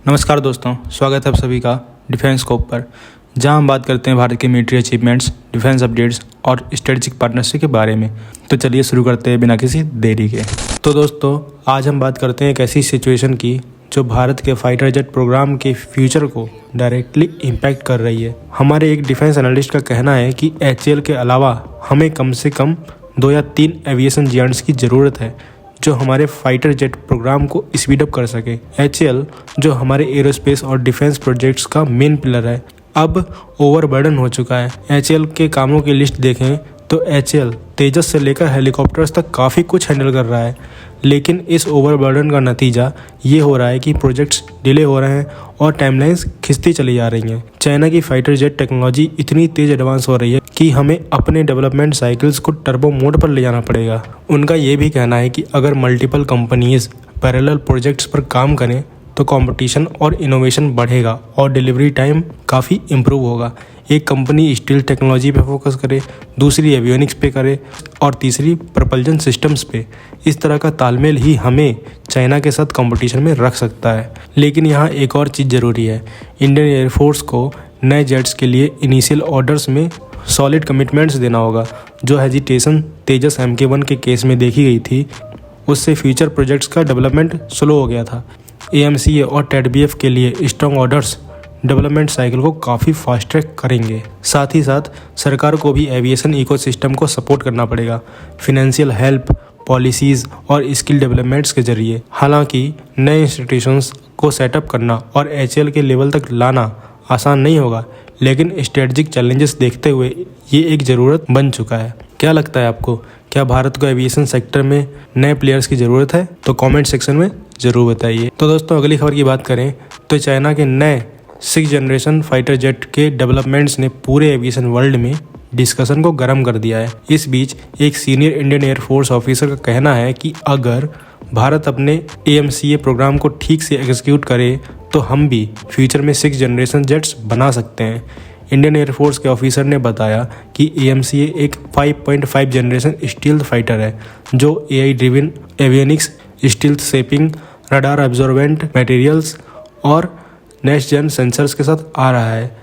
नमस्कार दोस्तों, स्वागत है आप सभी का डिफेंस स्कोप पर, जहां हम बात करते हैं भारत के मिलिट्री अचीवमेंट्स, डिफेंस अपडेट्स और स्ट्रेटेजिक पार्टनरशिप के बारे में। तो चलिए शुरू करते हैं बिना किसी देरी के। तो दोस्तों, आज हम बात करते हैं एक ऐसी सिचुएशन की जो भारत के फाइटर जेट प्रोग्राम के फ्यूचर को डायरेक्टली इम्पैक्ट कर रही है। हमारे एक डिफेंस एनालिस्ट का कहना है कि HAL के अलावा हमें कम से कम 2 या 3 एविएशन जियांट्स की ज़रूरत है जो हमारे फाइटर जेट प्रोग्राम को स्पीड अप कर सके। HAL जो हमारे एरोस्पेस और डिफेंस प्रोजेक्ट्स का मेन पिलर है, अब ओवरबर्डन हो चुका है। HAL के कामों की लिस्ट देखें तो HAL तेजस से लेकर हेलीकॉप्टर्स तक काफ़ी कुछ हैंडल कर रहा है, लेकिन इस ओवरबर्डन का नतीजा ये हो रहा है कि प्रोजेक्ट्स डिले हो रहे हैं और टाइमलाइंस खिंचती चली जा रही हैं। चाइना की फाइटर जेट टेक्नोलॉजी इतनी तेज एडवांस हो रही है कि हमें अपने डेवलपमेंट साइकिल्स को टर्बो मोड पर ले जाना पड़ेगा। उनका ये भी कहना है कि अगर मल्टीपल कंपनीज पैरेलल प्रोजेक्ट्स पर काम करें तो कंपटीशन और इनोवेशन बढ़ेगा और डिलीवरी टाइम काफ़ी इम्प्रूव होगा। एक कंपनी स्टील टेक्नोलॉजी पे फोकस करे, दूसरी एवियोनिक्स पे करे और तीसरी प्रपल्जन सिस्टम्स पे। इस तरह का तालमेल ही हमें चाइना के साथ कंपटीशन में रख सकता है। लेकिन यहाँ एक और चीज़ ज़रूरी है, इंडियन एयरफोर्स को नए जेट्स के लिए इनिशियल ऑर्डर्स में सॉलिड कमिटमेंट्स देना होगा। जो हेजिटेशन तेजस MK1 के केस में देखी गई थी, उससे फ्यूचर प्रोजेक्ट्स का डेवलपमेंट स्लो हो गया था। AMCA और TEDBF के लिए स्ट्रॉन्ग ऑर्डर्स डेवलपमेंट साइकिल को काफ़ी फास्ट ट्रैक करेंगे। साथ ही साथ सरकार को भी एविएशन इकोसिस्टम को सपोर्ट करना पड़ेगा, फिनेंशियल हेल्प, पॉलिसीज़ और स्किल डेवलपमेंट्स के जरिए। हालांकि नए इंस्टीट्यूशंस को सेटअप करना और HAL के लेवल तक लाना आसान नहीं होगा, लेकिन स्ट्रेटजिक चैलेंजेस देखते हुए ये एक ज़रूरत बन चुका है। क्या लगता है आपको, क्या भारत को एविएशन सेक्टर में नए प्लेयर्स की ज़रूरत है? तो कमेंट सेक्शन में ज़रूर बताइए। तो दोस्तों, अगली खबर की बात करें तो चाइना के नए 6th जनरेशन फाइटर जेट के डेवलपमेंट्स ने पूरे एविएशन वर्ल्ड में डिस्कशन को गर्म कर दिया है। इस बीच एक सीनियर इंडियन एयरफोर्स ऑफिसर का कहना है कि अगर भारत अपने AMCA प्रोग्राम को ठीक से एग्जीक्यूट करे तो हम भी फ्यूचर में 6th जनरेशन जेट्स बना सकते हैं। इंडियन एयरफोर्स के ऑफिसर ने बताया कि AMCA एक 5.5 जनरेशन स्टील्थ फाइटर है जो AI driven avionics, stealth shaping, radar absorbent materials और नेक्स्ट जेन सेंसर्स के साथ आ रहा है।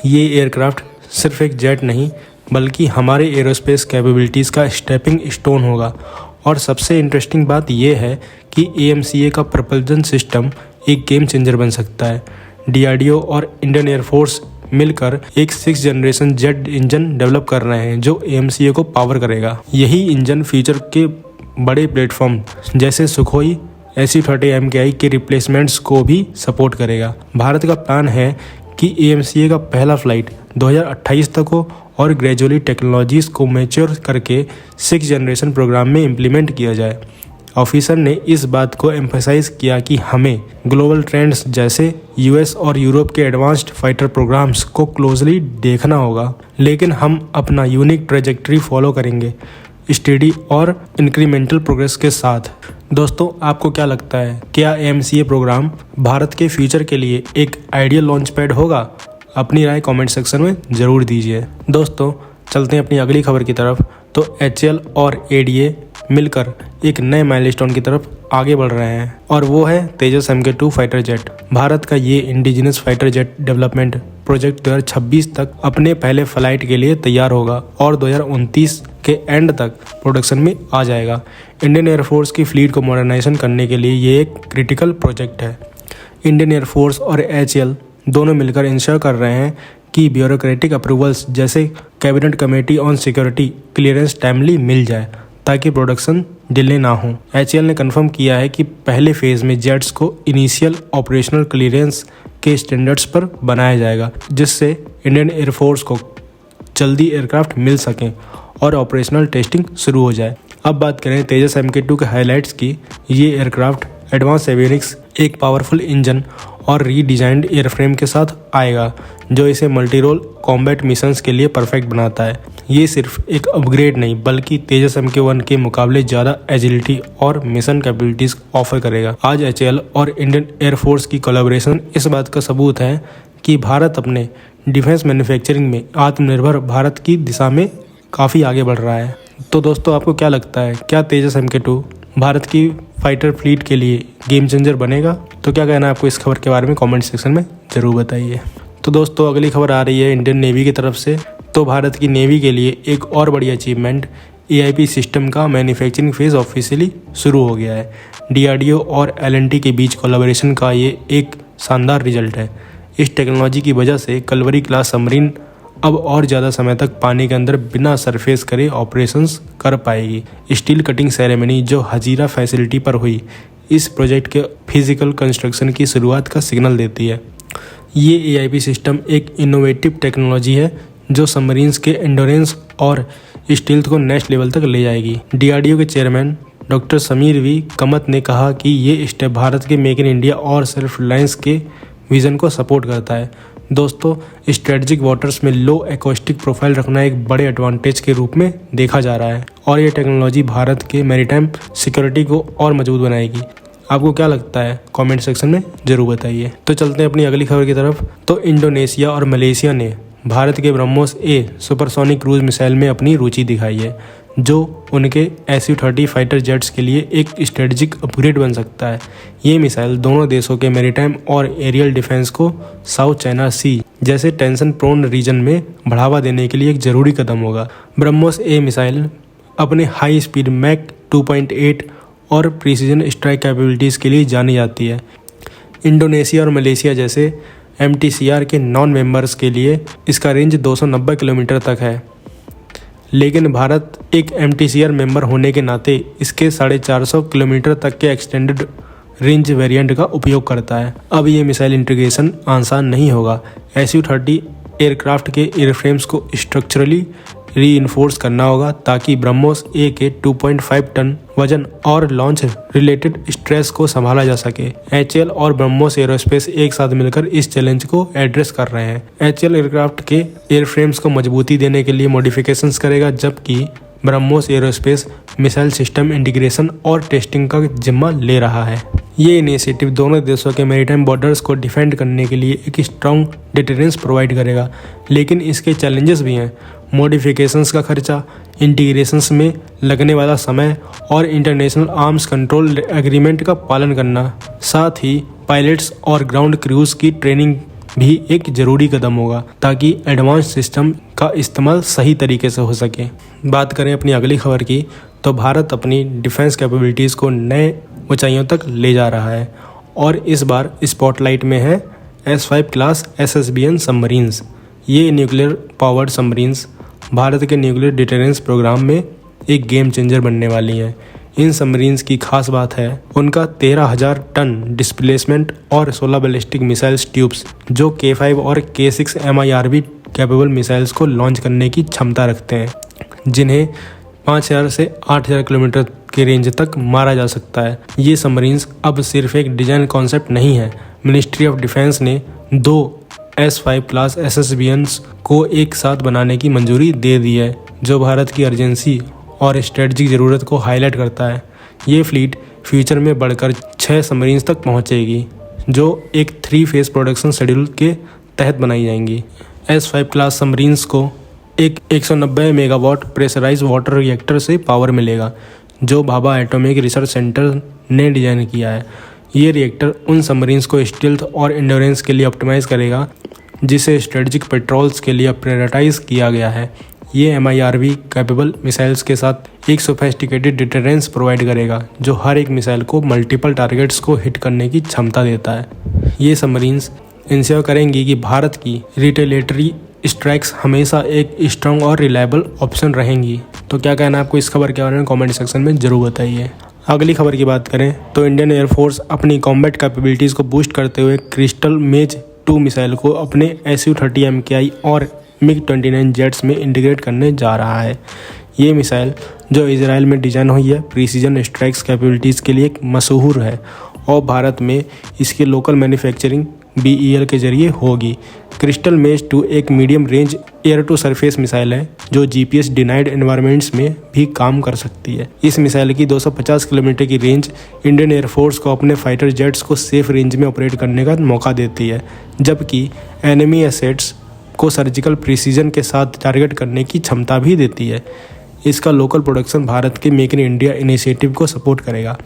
ये एयरक्राफ्ट सिर्फ एक जेट नहीं बल्कि हमारे एरोस्पेस कैपेबिलिटीज़ का स्टेपिंग स्टोन होगा। और सबसे इंटरेस्टिंग बात यह है कि AMCA का प्रपल्जन सिस्टम एक गेम चेंजर बन सकता है। DRDO और इंडियन एयरफोर्स मिलकर एक 6th generation jet engine develop कर रहे हैं जो AMCA को पावर करेगा। यही इंजन फ्यूचर के बड़े प्लेटफॉर्म जैसे सुखोई SU-30 MKI के रिप्लेसमेंट्स को भी सपोर्ट करेगा। भारत का प्लान है कि AMCA का पहला फ्लाइट 2028 तक हो और ग्रेजुअली टेक्नोलॉजीज़ को मैच्योर करके 6th जनरेशन प्रोग्राम में इम्प्लीमेंट किया जाए। ऑफिसर ने इस बात को एम्फसाइज किया कि हमें ग्लोबल ट्रेंड्स जैसे US और यूरोप के एडवांस्ड फाइटर प्रोग्राम्स को क्लोजली देखना होगा, लेकिन हम अपना यूनिक ट्रेजेक्टरी फॉलो करेंगे, स्टडी और इंक्रीमेंटल प्रोग्रेस के साथ। दोस्तों, आपको क्या लगता है, क्या AMCA प्रोग्राम भारत के फ्यूचर के लिए एक आइडियल लॉन्च पैड होगा? अपनी राय कमेंट सेक्शन में ज़रूर दीजिए। दोस्तों, चलते हैं अपनी अगली खबर की तरफ। तो HAL और ADA मिलकर एक नए माइलस्टोन की तरफ आगे बढ़ रहे हैं और वो है तेजस MK2 फाइटर जेट। भारत का ये indigenous fighter jet development project 2026 तक अपने पहले फ्लाइट के लिए तैयार होगा और 2029 के एंड तक प्रोडक्शन में आ जाएगा। इंडियन एयरफोर्स की फ्लीट को मॉडर्नाइजेशन करने के लिए ये एक क्रिटिकल प्रोजेक्ट है। इंडियन एयरफोर्स और HAL दोनों मिलकर इंश्योर कर रहे हैं कि ब्यूरोक्रेटिक अप्रूवल्स जैसे cabinet committee on security clearance timely मिल जाए ताकि प्रोडक्शन डिले ना हो। HAL ने कंफर्म किया है कि पहले फेज़ में जेट्स को इनिशियल ऑपरेशनल क्लियरेंस के स्टैंडर्ड्स पर बनाया जाएगा, जिससे इंडियन एयरफोर्स को जल्दी एयरक्राफ्ट मिल सकें और ऑपरेशनल टेस्टिंग शुरू हो जाए। अब बात करें तेजस MK2 के हाइलाइट्स की। ये एयरक्राफ्ट एडवांस एवियोनिक्स, एक पावरफुल इंजन और रीडिजाइंड एयरफ्रेम के साथ आएगा जो इसे मल्टी रोल कॉम्बैट मिशंस के लिए परफेक्ट बनाता है। ये सिर्फ एक अपग्रेड नहीं बल्कि तेजस MK1 के मुकाबले ज़्यादा एजिलिटी और मिशन कैपेबिलिटीज़ ऑफर करेगा। आज HAL और इंडियन एयरफोर्स की कोलैबोरेशन इस बात का सबूत है कि भारत अपने डिफेंस मैन्युफैक्चरिंग में आत्मनिर्भर भारत की दिशा में काफ़ी आगे बढ़ रहा है। तो दोस्तों, आपको क्या लगता है, क्या तेजस MK2 भारत की फाइटर फ्लीट के लिए गेम चेंजर बनेगा। तो क्या कहना है आपको इस खबर के बारे में कमेंट सेक्शन में ज़रूर बताइए। तो दोस्तों अगली खबर आ रही है इंडियन नेवी की तरफ से। तो भारत की नेवी के लिए एक और बड़ी अचीवमेंट AIP सिस्टम का मैन्युफैक्चरिंग फेज़ ऑफिशियली शुरू हो गया है। DRDO और L&T के बीच कोलैबोरेशन का ये एक शानदार रिजल्ट है। इस टेक्नोलॉजी की वजह से कलवरी क्लास सबमरीन अब और ज़्यादा समय तक पानी के अंदर बिना सरफेस करे ऑपरेशंस कर पाएगी। स्टील कटिंग सेरेमनी जो हजीरा फैसिलिटी पर हुई इस प्रोजेक्ट के फिजिकल कंस्ट्रक्शन की शुरुआत का सिग्नल देती है। ये AIP सिस्टम एक इनोवेटिव टेक्नोलॉजी है जो सबमरीन्स के एंडोरेंस और स्टील्थ को नेक्स्ट लेवल तक ले जाएगी। DRDO के चेयरमैन डॉक्टर समीर V कमत ने कहा कि ये स्टेप भारत के मेक इन इंडिया और सेल्फ रिलायंस के विज़न को सपोर्ट करता है। दोस्तों स्ट्रेटजिक वाटर्स में लो एक्वास्टिक प्रोफाइल रखना एक बड़े एडवांटेज के रूप में देखा जा रहा है और ये टेक्नोलॉजी भारत के मैरीटाइम सिक्योरिटी को और मजबूत बनाएगी। आपको क्या लगता है कमेंट सेक्शन में ज़रूर बताइए। तो चलते हैं अपनी अगली खबर की तरफ। तो इंडोनेशिया और मलेशिया ने भारत के BrahMos A supersonic cruise missile में अपनी रुचि दिखाई है जो उनके SU-30 फाइटर जेट्स के लिए एक स्ट्रेटजिक अपग्रेड बन सकता है। ये मिसाइल दोनों देशों के मैरीटाइम और एरियल डिफेंस को साउथ चाइना सी जैसे टेंशन प्रोन रीजन में बढ़ावा देने के लिए एक ज़रूरी कदम होगा। ब्रह्मोस A मिसाइल अपने हाई स्पीड मैक 2.8 और प्रिसीजन स्ट्राइक कैपेबिलिटीज़ के लिए जानी जाती है। इंडोनेशिया और मलेशिया जैसे MTCR के नॉन मेंबर्स के लिए इसका रेंज 290 किलोमीटर तक है, लेकिन भारत एक MTCR मेंबर होने के नाते इसके 450 किलोमीटर तक के एक्सटेंडेड रेंज वेरिएंट का उपयोग करता है। अब ये मिसाइल इंटीग्रेशन आसान नहीं होगा। SU-30 एयरक्राफ्ट के एयरफ्रेम्स को स्ट्रक्चरली रीइंफोर्स करना होगा ताकि ब्रह्मोस A के 2.5 टन वजन और लॉन्च रिलेटेड स्ट्रेस को संभाला जा सके। HAL और ब्रह्मोस एरोस्पेस एक साथ मिलकर इस चैलेंज को एड्रेस कर रहे हैं। HAL एयरक्राफ्ट के एयरफ्रेम्स को मजबूती देने के लिए मॉडिफिकेशंस करेगा, जबकि BrahMos aerospace missile system integration और टेस्टिंग का जिम्मा ले रहा है। ये इनिशिएटिव दोनों देशों के मैरीटाइम बॉर्डर्स को डिफेंड करने के लिए एक स्ट्रॉन्ग डिटरेंस प्रोवाइड करेगा, लेकिन इसके चैलेंजेस भी हैं। मॉडिफिकेशंस का खर्चा, इंटीग्रेशंस में लगने वाला समय और इंटरनेशनल आर्म्स कंट्रोल एग्रीमेंट का पालन करना। साथ ही पायलट्स और ग्राउंड क्रूज की ट्रेनिंग भी एक ज़रूरी कदम होगा ताकि एडवांस सिस्टम का इस्तेमाल सही तरीके से हो सके। बात करें अपनी अगली खबर की, तो भारत अपनी डिफेंस कैपेबिलिटीज़ को नए ऊंचाइयों तक ले जा रहा है और इस बार स्पॉटलाइट में है S5 क्लास SSBN सबमरीन्स। ये न्यूक्लियर पावर्ड सबमरीन्स भारत के न्यूक्लियर डिटरेंस प्रोग्राम में एक गेम चेंजर बनने वाली हैं। इन सबमरीन्स की खास बात है उनका 13,000 टन डिस्प्लेसमेंट और 16 बैलिस्टिक मिसाइल्स ट्यूब्स जो K5 और K6 MIRV कैपेबल मिसाइल्स को लॉन्च करने की क्षमता रखते हैं, जिन्हें 5,000 से 8,000 किलोमीटर के रेंज तक मारा जा सकता है। ये सबमरीन्स अब सिर्फ एक डिजाइन कॉन्सेप्ट नहीं है। मिनिस्ट्री ऑफ डिफेंस ने 2 S5 क्लास SSBNs को एक साथ बनाने की मंजूरी दे दी है, जो भारत की अर्जेंसी और स्ट्रेटजिक ज़रूरत को हाईलाइट करता है। ये फ्लीट फ्यूचर में बढ़कर 6 सबमरीन्स तक पहुंचेगी, जो एक 3 फेज़ प्रोडक्शन शेड्यूल के तहत बनाई जाएंगी। S5 क्लास सबमरीन्स को एक 190 मेगावाट प्रेशराइज वाटर रिएक्टर से पावर मिलेगा, जो भाभा एटॉमिक रिसर्च सेंटर ने डिज़ाइन किया है। ये रिएक्टर उन सबमरीन्स को स्टील्थ और एंडोरेंस के लिए ऑप्टिमाइज़ करेगा, जिसे स्ट्रेटजिक पेट्रोल्स के लिए प्रायोरिटाइज किया गया है। ये MIRV कैपेबल मिसाइल्स के साथ एक सोफिस्टिकेटेड डिटरेंस प्रोवाइड करेगा, जो हर एक मिसाइल को मल्टीपल टारगेट्स को हिट करने की क्षमता देता है। ये सबमरीन्स इंश्योर करेंगी कि भारत की रिटेलिएटरी स्ट्राइक्स हमेशा एक स्ट्रॉन्ग और रिलायबल ऑप्शन रहेंगी। तो क्या कहना है आपको इस खबर के बारे में कमेंट सेक्शन में ज़रूर बताइए। अगली खबर की बात करें तो इंडियन एयरफोर्स अपनी कॉम्बैट कैपेबिलिटीज़ को बूस्ट करते हुए क्रिस्टल मेज 2 मिसाइल को अपने SU-30 MKI और MiG-29 जेट्स में इंटीग्रेट करने जा रहा है। ये मिसाइल जो इजराइल में डिज़ाइन हुई है प्रीसीजन स्ट्राइक्स कैपेबिलिटीज़ के लिए मशहूर है और भारत में इसकी लोकल मैन्युफैक्चरिंग BEL के जरिए होगी। क्रिस्टल मेज 2 एक medium range air to surface missile है जो GPS डिनाइड एनवायरनमेंट्स में भी काम कर सकती है। इस मिसाइल की 250 किलोमीटर की रेंज इंडियन एयरफोर्स को अपने फाइटर जेट्स को सेफ रेंज में ऑपरेट करने का मौका देती है, जबकि एनिमी एसेट्स को सर्जिकल प्रिसीजन के साथ टारगेट करने की क्षमता भी देती है। इसका लोकल प्रोडक्शन भारत के मेक इन इंडिया इनिशिएटिव को सपोर्ट करेगा।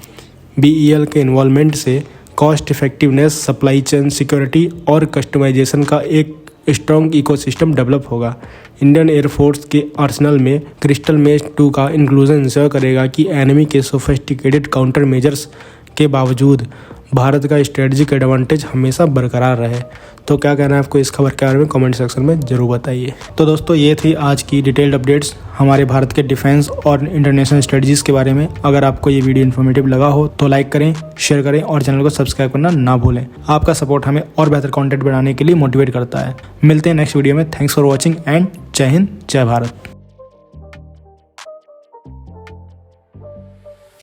BEL के इन्वॉल्वमेंट से cost effectiveness, supply chain security और कस्टमाइजेशन का एक स्ट्रॉन्ग इकोसिस्टम डेवलप होगा। इंडियन एयरफोर्स के आर्सेनल में क्रिस्टल मेश 2 का इंक्लूजन इंश्योर करेगा कि एनिमी के सोफिस्टिकेटेड काउंटर मेजर्स के बावजूद भारत का स्ट्रेटजिक एडवांटेज हमेशा बरकरार रहे। तो क्या कहना है आपको इस खबर के बारे में कमेंट सेक्शन में ज़रूर बताइए। तो दोस्तों ये थी आज की डिटेल्ड अपडेट्स हमारे भारत के डिफेंस और इंटरनेशनल स्ट्रेटजीज़ के बारे में। अगर आपको ये वीडियो इन्फॉर्मेटिव लगा हो तो लाइक करें, शेयर करें और चैनल को सब्सक्राइब करना ना भूलें। आपका सपोर्ट हमें और बेहतर कंटेंट बनाने के लिए मोटिवेट करता है। मिलते हैं नेक्स्ट वीडियो में। थैंक्स फॉर वॉचिंग एंड जय हिंद, जय भारत।